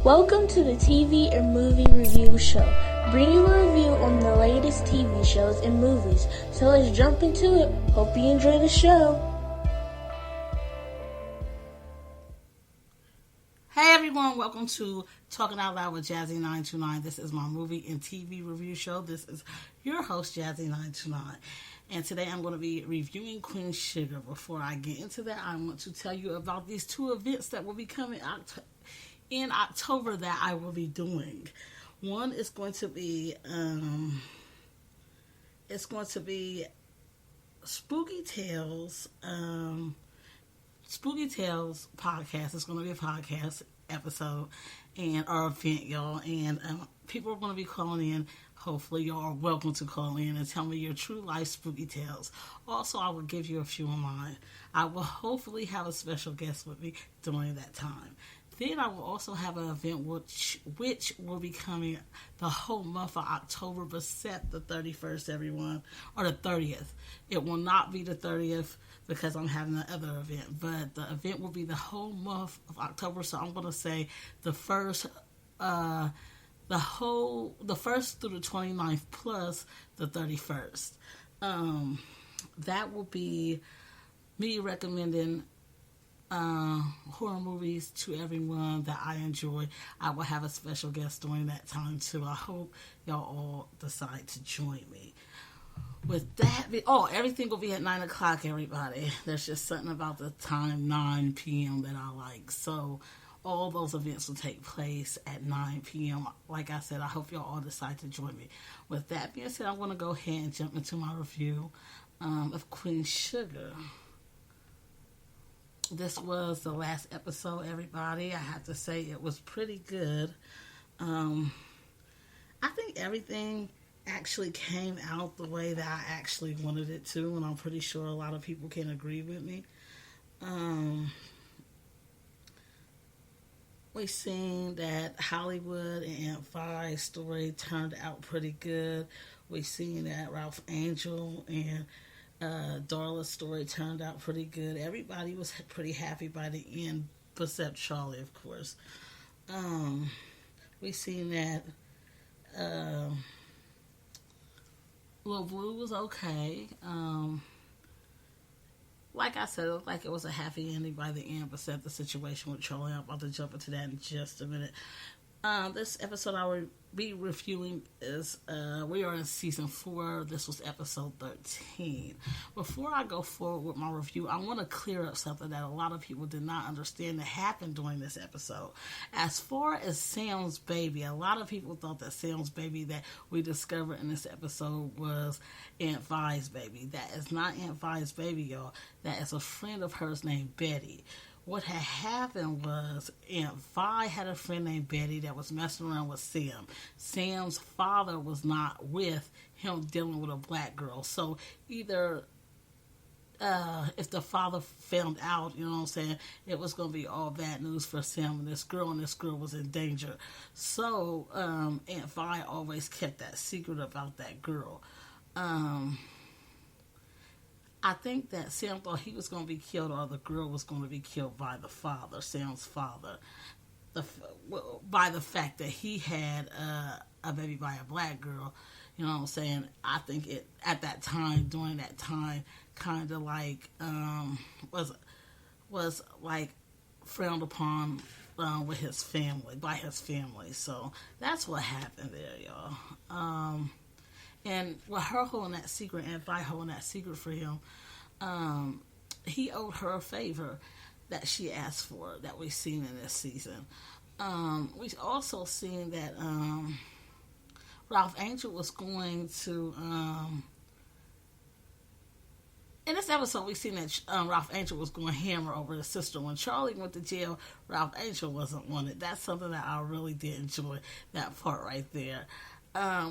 Welcome to the TV and Movie Review Show, bringing you a review on the latest TV shows and movies. So let's jump into it. Hope you enjoy the show. Hey everyone, welcome to Talking Out Loud with Jazzy929. This is my movie and TV review show. This is your host, Jazzy929. And today I'm going to be reviewing Queen Sugar. Before I get into that, I want to tell you about these two events that will be coming in October that I will be doing. One is going to be Spooky Tales podcast. It's going to be a podcast episode or event, y'all, and people are going to be calling in. Hopefully y'all are welcome to call in and tell me your true life spooky tales. Also, I will give you a few of mine. I will hopefully have a special guest with me during that time. Then I will also have an event which will be coming the whole month of October, but set the 31st, everyone, or the 30th. It will not be the 30th because I'm having another event, but the event will be the whole month of October. So I'm going to say the first through the 29th plus the 31st. That will be me recommending horror movies to everyone that I enjoy. I will have a special guest during that time too. I hope y'all all decide to join me. With that, everything will be at 9 o'clock, everybody. There's just something about the time 9 p.m. that I like. So all those events will take place at 9 p.m. Like I said, I hope y'all all decide to join me. With that being said, I'm going to go ahead and jump into my review of Queen Sugar. This was the last episode, everybody. I have to say it was pretty good. I think everything actually came out the way that I actually wanted it to, and I'm pretty sure a lot of people can agree with me. We seen that Hollywood and Aunt Vi's story turned out pretty good. We seen that Ralph Angel and Darla's story turned out pretty good. Everybody was pretty happy by the end, except Charley, of course. We seen that Little Blue was okay. Like I said, it looked like it was a happy ending by the end, except the situation with Charley. I'm about to jump into that in just a minute. This episode I will be reviewing is, we are in season 4. This was episode 13. Before I go forward with my review, I want to clear up something that a lot of people did not understand that happened during this episode. As far as Sam's baby, a lot of people thought that Sam's baby that we discovered in this episode was Aunt Vi's baby. That is not Aunt Vi's baby, y'all. That is a friend of hers named Betty. What had happened was Aunt Vi had a friend named Betty that was messing around with Sam. Sam's father was not with him dealing with a black girl. So either if the father found out, you know what I'm saying, it was going to be all bad news for Sam and this girl was in danger. So Aunt Vi always kept that secret about that girl. I think that Sam thought he was going to be killed or the girl was going to be killed by the father, Sam's father, by the fact that he had a baby by a black girl. You know what I'm saying? I think it at that time, during that time, kind of like was like frowned upon with his family, by his family. So that's what happened there, y'all. And with her holding that secret, and Vi holding that secret for him, he owed her a favor that she asked for that we've seen in this season. We've also seen that Ralph Angel was going to... in this episode, we've seen that Ralph Angel was going to hammer over his sister. When Charley went to jail, Ralph Angel wasn't wanted. That's something that I really did enjoy, that part right there.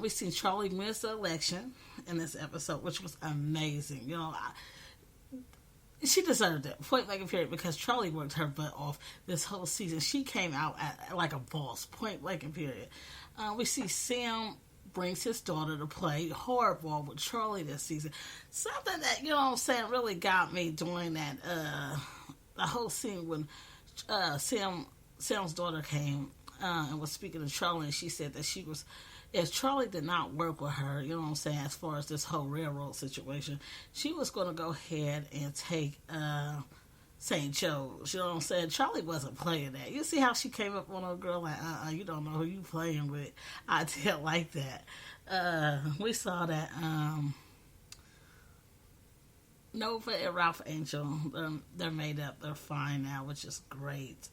We've seen Charley miss the election in this episode, which was amazing. You know, she deserved it, point blank and period, because Charley worked her butt off this whole season. She came out like a boss, point blank and period. We see Sam brings his daughter to play hardball with Charley this season. Something that, you know what I'm saying, really got me during that, the whole scene when Sam's daughter came and was speaking to Charley, and she said that if Charley did not work with her, you know what I'm saying, as far as this whole railroad situation, she was going to go ahead and take St. Joe's. You know what I'm saying? Charley wasn't playing that. You see how she came up on a girl like, you don't know who you playing with. I didn't like that. We saw that Nova and Ralph Angel, they're made up. They're fine now, which is great.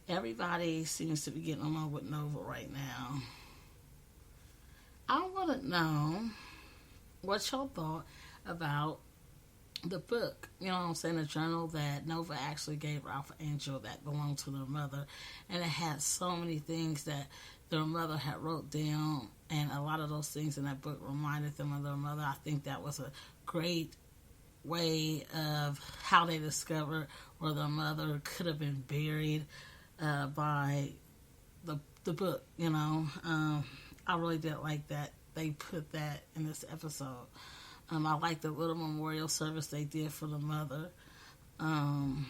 Everybody seems to be getting along with Nova right now. I want to know what y'all thought about the book, you know what I'm saying, the journal that Nova actually gave Ralph Angel that belonged to their mother, and it had so many things that their mother had wrote down, and a lot of those things in that book reminded them of their mother. I think that was a great way of how they discovered where their mother could have been buried by the book, you know. I really did like that they put that in this episode. I like the little memorial service they did for the mother, and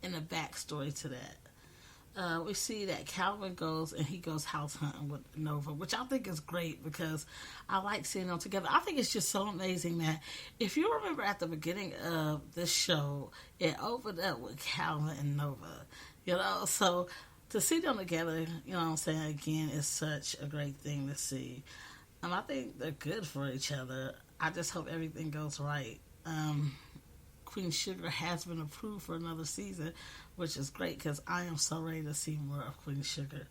the backstory to that. We see that Calvin goes house hunting with Nova, which I think is great because I like seeing them together. I think it's just so amazing that if you remember at the beginning of this show, it opened up with Calvin and Nova, you know, so to see them together, you know what I'm saying, again, is such a great thing to see. I think they're good for each other. I just hope everything goes right. Queen Sugar has been approved for another season, which is great because I am so ready to see more of Queen Sugar.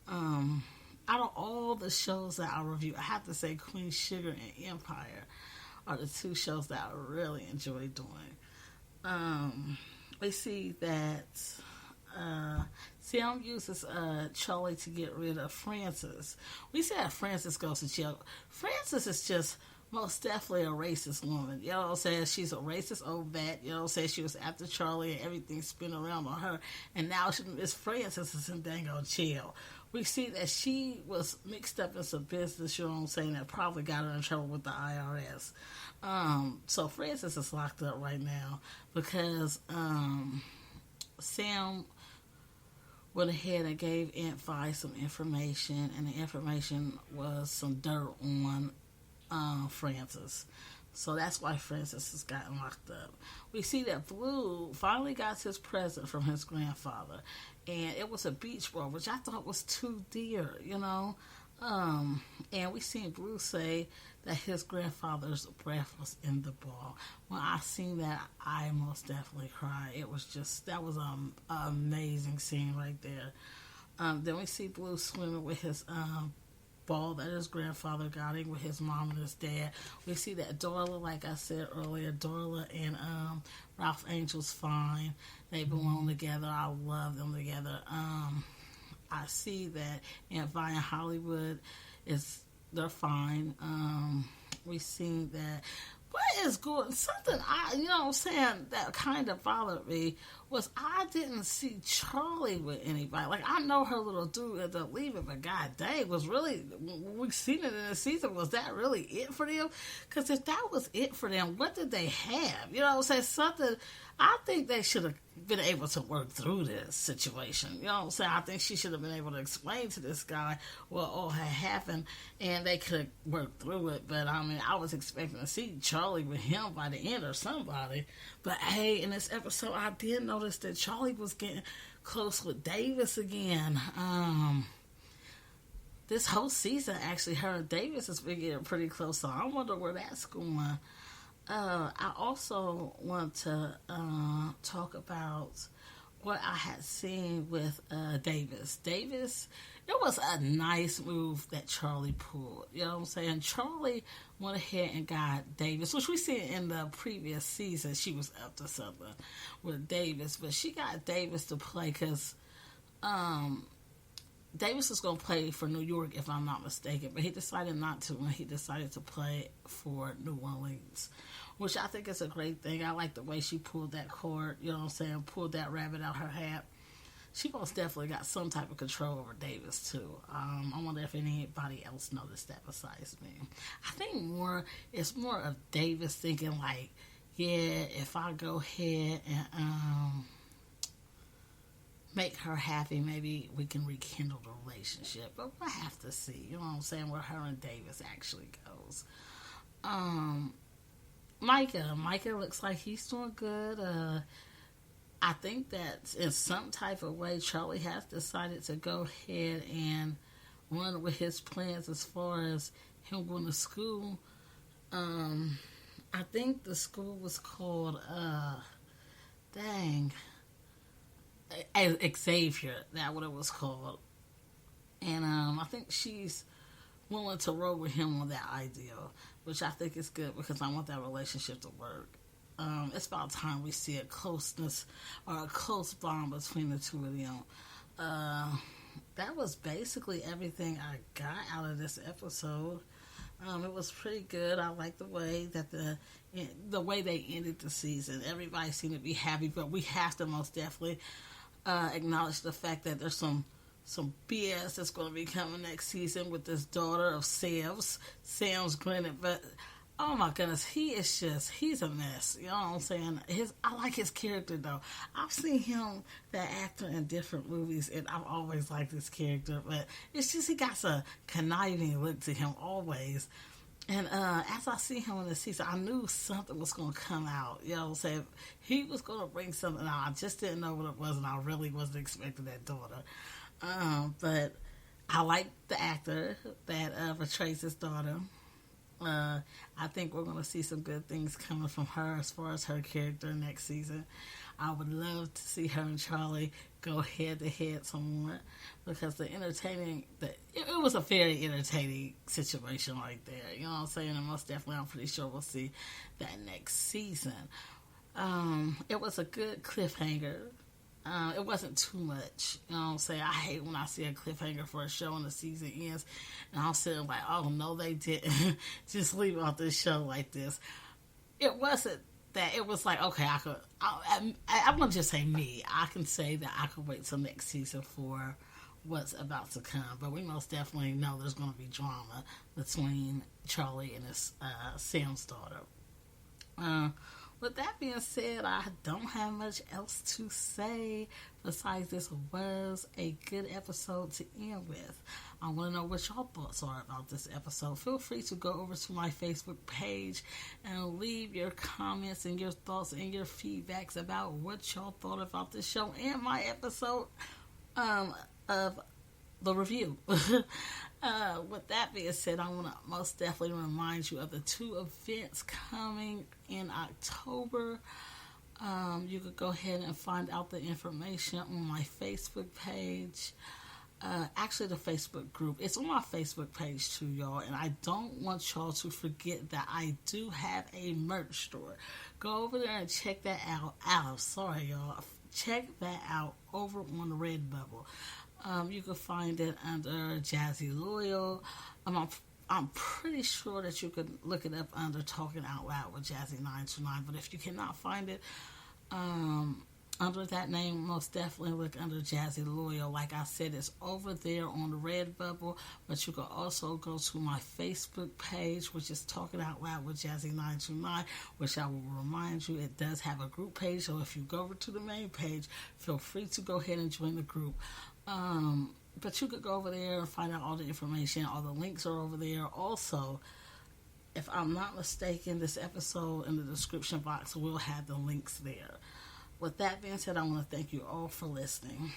Out of all the shows that I review, I have to say Queen Sugar and Empire are the two shows that I really enjoy doing. We see that Sam uses Charley to get rid of Frances. We said Frances goes to jail. Frances is just most definitely a racist woman. You know what I'm saying? She's a racist old bat. You know what I'm saying? She was after Charley and everything spin around on her. And now Miss Frances is in dang on jail. We see that she was mixed up in some business, you know what I'm saying, that probably got her in trouble with the IRS. So Frances is locked up right now because Sam went ahead and gave Aunt Vi some information, and the information was some dirt on Frances. So that's why Frances has gotten locked up. We see that Blue finally got his present from his grandfather, and it was a beach ball, which I thought was too dear, you know. And we seen Blue say that his grandfather's breath was in the ball. When I seen that, I most definitely cried. It was just, that was an amazing scene right there. Then we see Blue swimming with his ball that his grandfather got him with his mom and his dad. We see that Dorla, like I said earlier, Dorla and Ralph Angel's fine. They belong together. I love them together. I see that Aunt Vi in Hollywood they're fine. We see that what is going, something you know what I'm saying, that kind of bothered me was I didn't see Charley with anybody. Like, I know her little dude at the leaving, but god dang, was really, we seen it in the season, was that really it for them? Because if that was it for them, what did they have? You know what I'm saying? Something, I think they should have been able to work through this situation. You know what I'm saying? I think she should have been able to explain to this guy what all had happened, and they could have worked through it. But I mean, I was expecting to see Charley with him by the end or somebody. But hey, in this episode, I did notice that Charley was getting close with Davis again. This whole season, actually, her and Davis has been getting pretty close, so I wonder where that's going. I also want to talk about what I had seen with Davis. Davis, it was a nice move that Charley pulled. You know what I'm saying? Charley went ahead and got Davis, which we see in the previous season. She was up to something with Davis, but she got Davis to play because Davis was going to play for New York, if I'm not mistaken, but he decided not to, and he decided to play for New Orleans, which I think is a great thing. I like the way she pulled that cord, you know what I'm saying, pulled that rabbit out her hat. She most definitely got some type of control over Davis, too. I wonder if anybody else noticed that besides me. I think it's more of Davis thinking like, yeah, if I go ahead and make her happy, maybe we can rekindle the relationship. But we'll have to see, you know what I'm saying, where her and Davis actually goes. Micah looks like he's doing good. I think that in some type of way, Charley has decided to go ahead and run with his plans as far as him going to school. I think the school was called, Xavier. That's what it was called. And I think she's willing to roll with him on that idea, which I think is good because I want that relationship to work. It's about time we see a closeness or a close bond between the two of them. That was basically everything I got out of this episode. It was pretty good. I like the way that the way they ended the season. Everybody seemed to be happy, but we have to most definitely acknowledge the fact that there's some BS that's going to be coming next season with this daughter of Sam's Glennon. But oh my goodness, he's a mess. You know what I'm saying? I like his character though. I've seen him, that actor, in different movies, and I've always liked this character. But it's just he got a conniving look to him always. And as I see him in the season, I knew something was going to come out. You know what I'm saying? He was going to bring something out. I just didn't know what it was, and I really wasn't expecting that daughter. But I like the actor that portrays his daughter. I think we're going to see some good things coming from her as far as her character next season. I would love to see her and Charley go head to head some more because it was a very entertaining situation right there. You know what I'm saying? And most definitely, I'm pretty sure we'll see that next season. It was a good cliffhanger. It wasn't too much. You know what I'm saying? I hate when I see a cliffhanger for a show and the season ends and I'm sitting like, oh, no, they didn't. Just leave off this show like this. It wasn't that. It was like, okay, I'm going to just say me. I can say that I could wait till next season for what's about to come. But we most definitely know there's going to be drama between Charley and his Sam's daughter. With that being said, I don't have much else to say besides this was a good episode to end with. I want to know what y'all thoughts are about this episode. Feel free to go over to my Facebook page and leave your comments and your thoughts and your feedbacks about what y'all thought about this show and my episode of the review. With that being said, I want to most definitely remind you of the 2 events coming in October. You could go ahead and find out the information on my Facebook page. Actually, the Facebook group. It's on my Facebook page too, y'all. And I don't want y'all to forget that I do have a merch store. Go over there and check that out. Sorry, y'all. Check that out over on Redbubble. You can find it under Jazzy Loyal. I'm pretty sure that you could look it up under Talking Out Loud with Jazzy 929. But if you cannot find it under that name, most definitely look under Jazzy Loyal. Like I said, it's over there on the Redbubble. But you can also go to my Facebook page, which is Talking Out Loud with Jazzy 929, which I will remind you, it does have a group page. So if you go over to the main page, feel free to go ahead and join the group. But you could go over there and find out all the information. All the links are over there. Also, if I'm not mistaken, this episode in the description box will have the links there. With that being said, I want to thank you all for listening.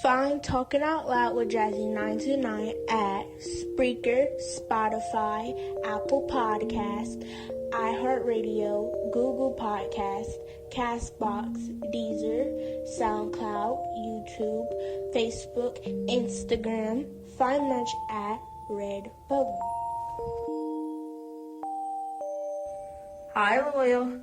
Find Talking Out Loud with Jazzy 929 at Spreaker, Spotify, Apple Podcast, iHeartRadio, Google Podcast, Castbox, Deezer, Soundcloud, YouTube, Facebook, Instagram. Find merch at Redbubble. Hi, Loyal.